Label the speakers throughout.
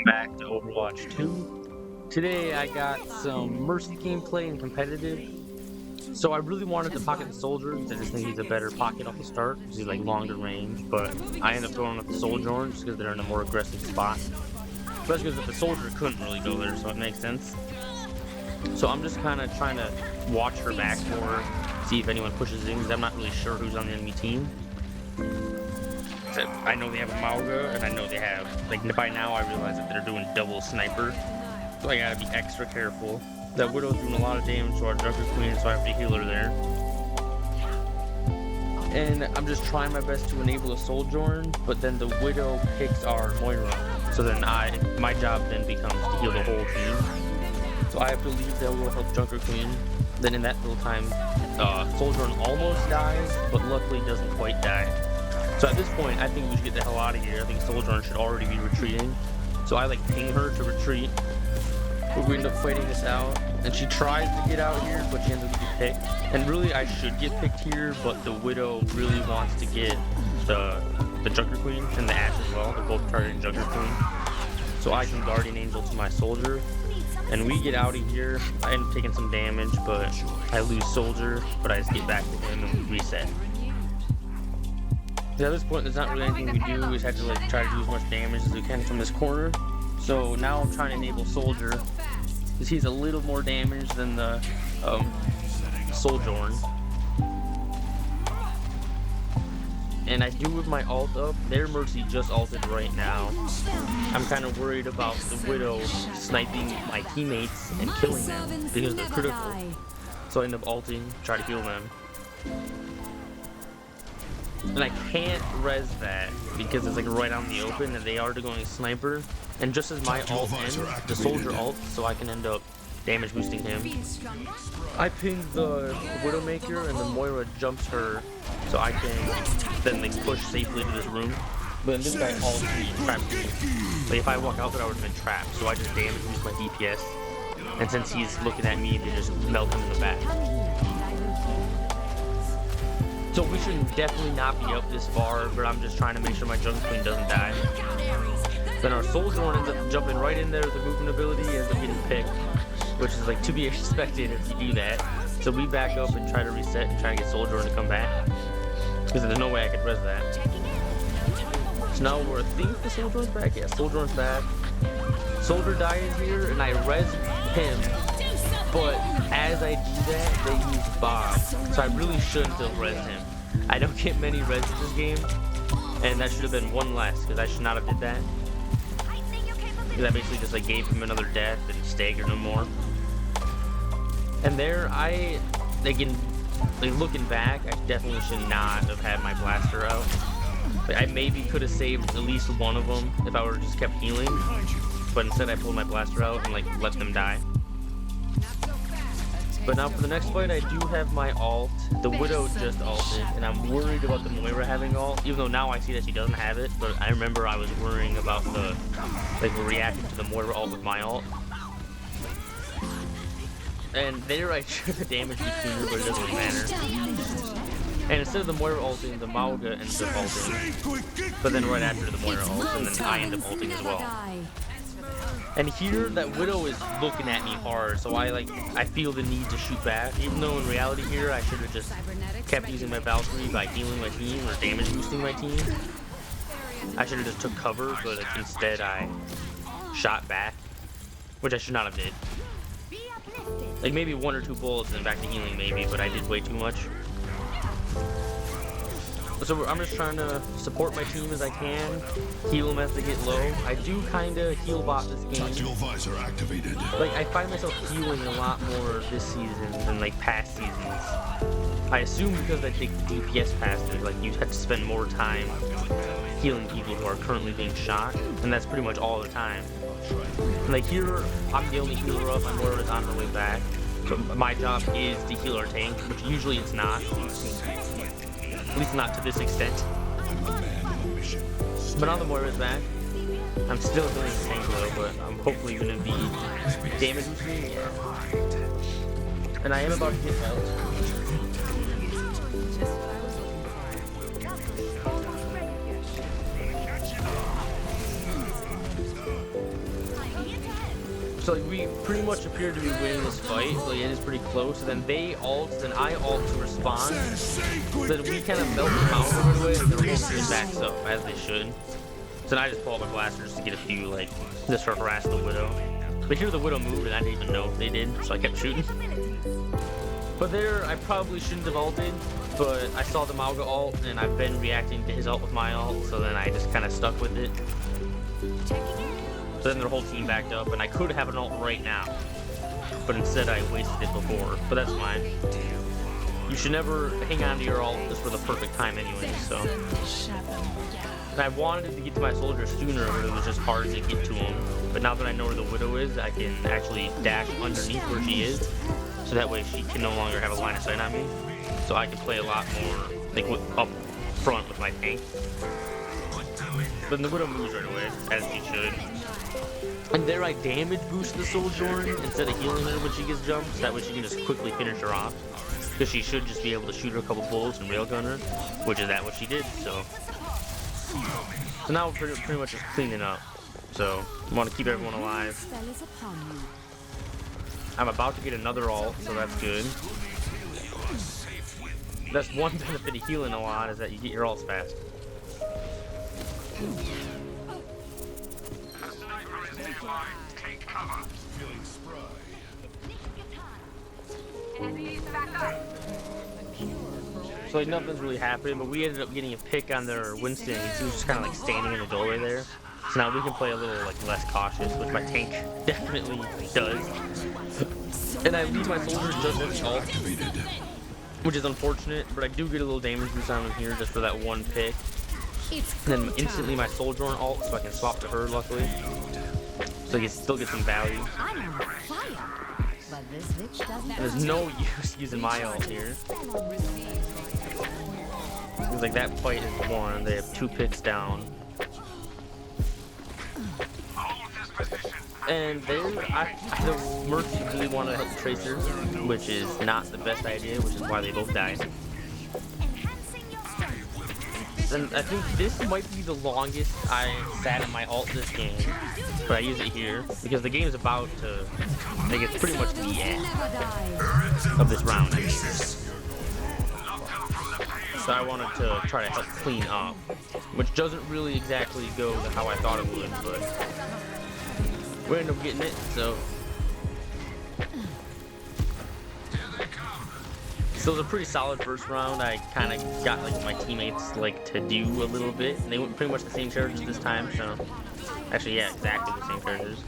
Speaker 1: Back to Overwatch 2. Today I got some Mercy gameplay and competitive. So I really wanted to pocket the Soldier because I just think he's a better pocket off the start because he's like longer range, but I ended up going with the Soldier just because they're in a more aggressive spot. Especially because the Soldier couldn't really go there, so it makes sense. So I'm just kind of trying to watch her back more, see if anyone pushes in because I'm not really sure who's on the enemy team. I know they have a Mauga, and I know they have, like, by now I realize that they're doing double sniper, so I gotta be extra careful. That Widow's doing a lot of damage to our Junker Queen, so I have to heal her there. And I'm just trying my best to enable a Sojourn, but then the Widow picks our Moira, so then my job then becomes to heal the whole team. So I have to leave that will help Junker Queen. Then in that little time, Sojourn almost dies, but luckily doesn't quite die. So at this point, I think we should get the hell out of here. I think Sojourn should already be retreating. So I like ping her to retreat. But we end up fighting this out. And she tries to get out here, but she ends up getting picked. And really, I should get picked here, but the Widow really wants to get the Junker Queen and the Ashe as well. They're both targeting Junker Queen. So I can Guardian Angel to my Soldier. And we get out of here. I end up taking some damage, but I lose Soldier. But I just get back to him and we reset. At this point, there's not really anything we do. We just have to like try to do as much damage as we can from this corner. So now I'm trying to enable Soldier because he's a little more damage than the Sojourn. And I do with my ult up. Their Mercy just ulted right now. I'm kind of worried about the Widow sniping my teammates and killing them because they're critical. So I end up ulting, try to heal them. And I can't res that because it's like right out in the open and they are going sniper. And just as my ult ends, the Soldier ults, so I can end up damage boosting him. I ping the Widowmaker and the Moira jumps her so I can then like push safely to this room. But then this guy ults me and traps me. Like if I walk out there I would have been trapped, so I just damage boost my DPS. And since he's looking at me, they just melt him in the back. So we should definitely not be up this far, but I'm just trying to make sure my Junker Queen doesn't die. Then our Soldier ends up jumping right in there with the movement ability and ends up getting picked, which is like to be expected if you do that. So we back up and try to reset and try to get Soldier to come back, because there's no way I could res that. So now I think the Soldier's back. Yeah, Soldier's back. Soldier dies here and I res him. But as I do that, they use Bob. So I really shouldn't have res him. I don't get many res in this game. And that should have been one less, because I should not have did that. Because I basically just like gave him another death and staggered him more. And there, again, like looking back, I definitely should not have had my blaster out. Like, I maybe could have saved at least one of them if I would have just kept healing. But instead I pulled my blaster out and like let them die. But now for the next fight, I do have my ult. The Widow just ulted, and I'm worried about the Moira having ult, even though now I see that she doesn't have it, but I remember I was worrying about the, like, reacting to the Moira ult with my ult. And there I should have damaged between her, but it doesn't matter. And instead of the Moira ulting, the Mauga ends up ulting. But then right after the Moira ults, and then I end up ulting as well. And here, that Widow is looking at me hard, so I feel the need to shoot back, even though in reality here, I should have just kept using my Valkyrie by healing my team or damage boosting my team. I should have just took cover, but instead I shot back, which I should not have did. Like maybe one or two bullets and back to healing maybe, but I did way too much. So I'm just trying to support my team as I can, heal them as they get low. I do kind of heal bot this game. Like I find myself healing a lot more this season than like past seasons. I assume because I take the DPS passes, like you have to spend more time healing people who are currently being shot, and that's pretty much all the time. And like here, I'm the only healer up, my Moira's on her way back. So my job is to heal our tank, which usually it's not. At least not to this extent. But now the Moira's back. I'm still doing tank low, but I'm hopefully going to be damage boosting. Yeah. And I am about to get out. So like, we pretty much appear to be winning this fight. Like it is pretty close. And then they ult, then I ult to respond. So then we kind of melt them out right away, and their whole team backs up as they should. So then I just pull out my blaster just to get a few, like, just to harass the Widow. But here the Widow moved, and I didn't even know if they did, so I kept shooting. But there, I probably shouldn't have ulted, but I saw the Mauga ult, and I've been reacting to his ult with my ult, so then I just kind of stuck with it. So then their whole team backed up, and I could have an ult right now, but instead I wasted it before, but that's fine. You should never hang on to your ult just for the perfect time anyway, so. And I wanted to get to my soldier sooner, but it was just hard to get to him. But now that I know where the Widow is, I can actually dash underneath where she is, so that way she can no longer have a line of sight on me. So I can play a lot more, like, up front with my tank. But the Widow moves right away, as she should. And there I damage boost the Sojourn instead of healing her when she gets jumped, so that way she can just quickly finish her off. Because she should just be able to shoot her a couple bullets and railgun her, which is what she did, so. So now we're pretty much just cleaning up. So, I want to keep everyone alive. I'm about to get another ult, so that's good. That's one benefit of healing a lot, is that you get your ults fast. So like nothing's really happening, but we ended up getting a pick on their Winston. He was just kind of like standing in the doorway there. So now we can play a little like less cautious, which my tank definitely does. And I leave my soldiers just as ult, which is unfortunate, but I do get a little damage boost on him here just for that one pick. And then instantly my soldier on ult, so I can swap to her luckily. So I can still get some value. There's no use using my ult here. It's like that fight is won. They have 2 picks down. And there, the Mercy really want to help the Tracer, which is not the best idea, which is why they both died. And I think this might be the longest I sat in my ult this game, but I use it here because the game's about to, like, it's pretty much the end of this round. So I wanted to try to help clean up, which doesn't really exactly go to how I thought it would, but we ended up getting it, so. So it was a pretty solid first round. I kind of got like my teammates like to do a little bit. And they went pretty much the same characters this time, so. Actually, yeah, exactly the same characters.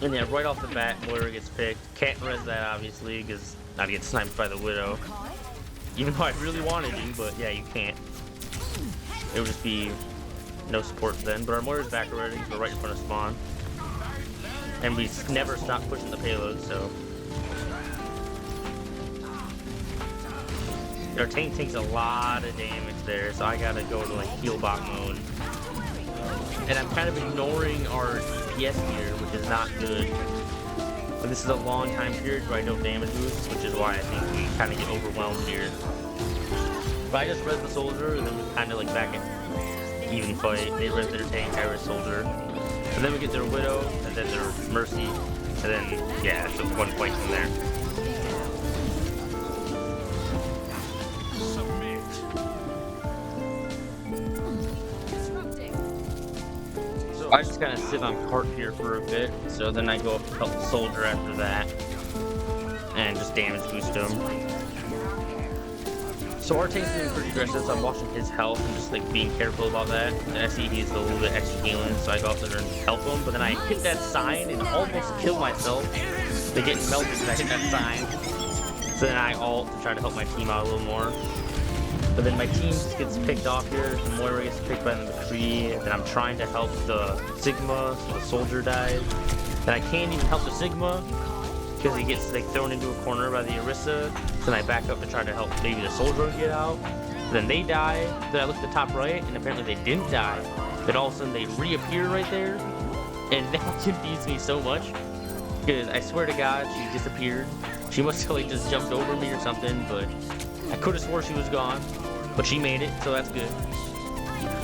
Speaker 1: And yeah, right off the bat, Moira gets picked. Can't res that obviously, because I'd get sniped by the Widow. Even though I really wanted to, but yeah, you can't. It would just be no support then. But our Moira's back already, so we're right in front of spawn. And we never stop pushing the payload, so. Our tank takes a lot of damage there, so I gotta go to like heal bot mode. And I'm kind of ignoring our DPS here, which is not good. But this is a long time period where I don't damage boosts, which is why I think we kind of get overwhelmed here. But I just res the soldier, and then we kind of like back in even fight. They res their tank, I res soldier. And then we get their Widow, and then their Mercy, and then, yeah, it's just one fight from there. I just kind of sit on cart here for a bit, so then I go up to help the soldier after that, and just damage boost him. So our tank's doing pretty aggressive, so I'm watching his health and just like being careful about that. And I see he's a little bit extra healing, so I go up there and help him, but then I hit that sign and almost kill myself. They get melted because I hit that sign. So then I ult to try to help my team out a little more. But then my team just gets picked off here, the Moira gets picked by the McCree, and then I'm trying to help the Sigma, so the soldier dies. And I can't even help the Sigma, because he gets like thrown into a corner by the Orisa. Then I back up to try to help maybe the soldier get out. Then they die, then I look at the top right, and apparently they didn't die. Then all of a sudden they reappear right there, and that confused me so much. Because I swear to God, she disappeared. She must have like just jumped over me or something, but I could have swore she was gone. But she made it, so that's good.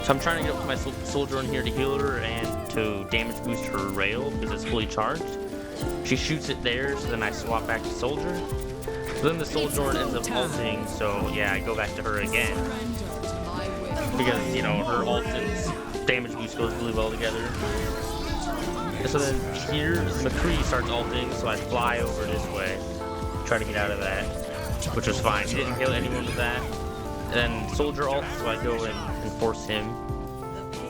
Speaker 1: So I'm trying to get up to my soldier in here to heal her and to damage boost her rail because it's fully charged. She shoots it there, so then I swap back to Soldier. So then the Soldier ends up ulting, so yeah, I go back to her again. Because, you know, her ult and damage boost goes really well together. So then here, McCree starts ulting, so I fly over this way, try to get out of that, which was fine. He didn't kill anyone with that. And then Soldier ults, so I go in and force him.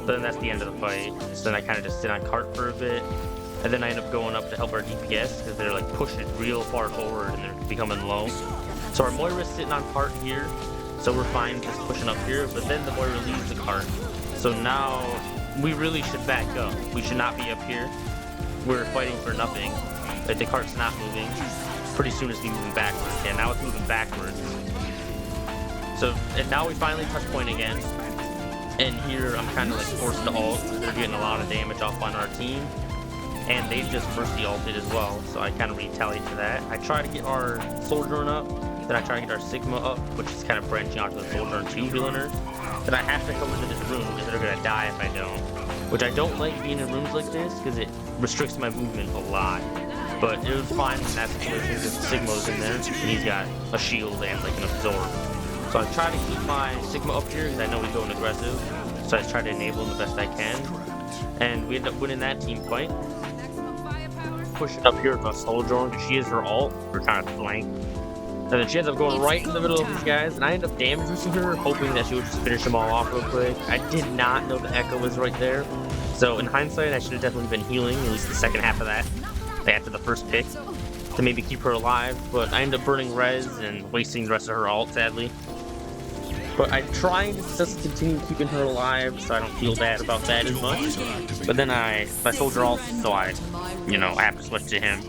Speaker 1: So then that's the end of the fight. So then I kind of just sit on cart for a bit, and then I end up going up to help our DPS because they're like pushing real far forward and they're becoming low. So our Moira's sitting on cart here, so we're fine just pushing up here, but then the Moira leaves the cart. So now we really should back up. We should not be up here. We're fighting for nothing. Like the cart's not moving. Pretty soon it's moving backwards. Yeah, now it's moving backwards. So, and now we finally touch point again. And here I'm kind of like forced to ult because they're getting a lot of damage off on our team. And they just mercy ulted as well, so I kind of retaliate to that. I try to get our Soldier up, then I try to get our Sigma up, which is kind of branching out to the Soldier 2 healing her. Then I have to come into this room because they're going to die if I don't. Which I don't like being in rooms like this because it restricts my movement a lot. But it was fine in that situation because Sigma's in there and he's got a shield and like an absorb. So I try to keep my Sigma up here because I know he's going aggressive. So I try to enable him the best I can. And we end up winning that team fight. Pushing up here with my Soldier because she is her ult. We're trying to flank. And then she ends up going right in the middle of these guys, and I end up damage boosting her, hoping that she would just finish them all off real quick. I did not know the Echo was right there. So in hindsight, I should have definitely been healing, at least the second half of that, after the first pick, to maybe keep her alive. But I end up burning res and wasting the rest of her ult, sadly. But I'm trying to just continue keeping her alive, so I don't feel bad about that as much. But then my Soldier ult, so I have to switch to him.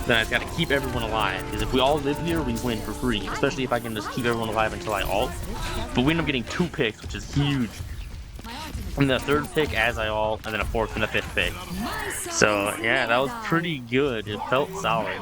Speaker 1: Then I've got to keep everyone alive, because if we all live here, we win for free, especially if I can just keep everyone alive until I ult. But we end up getting 2 picks, which is huge. And the 3rd pick as I ult, and then a 4th and a 5th pick. So yeah, that was pretty good. It felt solid.